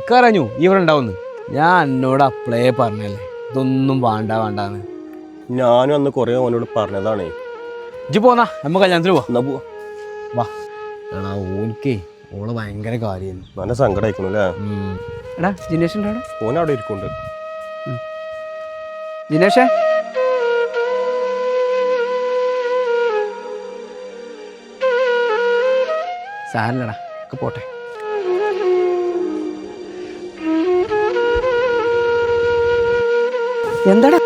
എനിക്കറിഞ്ഞു ഇവിടെ ഉണ്ടാവുന്നു. ഞാൻ എന്നോട് അപ്ലൈ പറഞ്ഞല്ലേ ഇതൊന്നും വേണ്ടാന്ന്. ഞാനും അന്ന് കുറേ ഓനോട് പറഞ്ഞതാണേ. ഇജ്ജ് പോന്നാ നമ്മ കല്യാണത്തിന് പോവാ. എന്നാ പോവാ. വാ. എടാ ഓനിക്കേ ഓള് ഭയങ്കര കാര്യമായിരുന്നു. നല്ല സങ്കടമായിക്കണു അല്ലേ? എടാ ജിനേഷിൻ്റെ അവിടെ ഓനവിടെ ഇരിക്കുന്നുണ്ട്. ജിനേഷേ, സാരല്ലടാ ഒക്കെ പോട്ടെ. എന്താടാ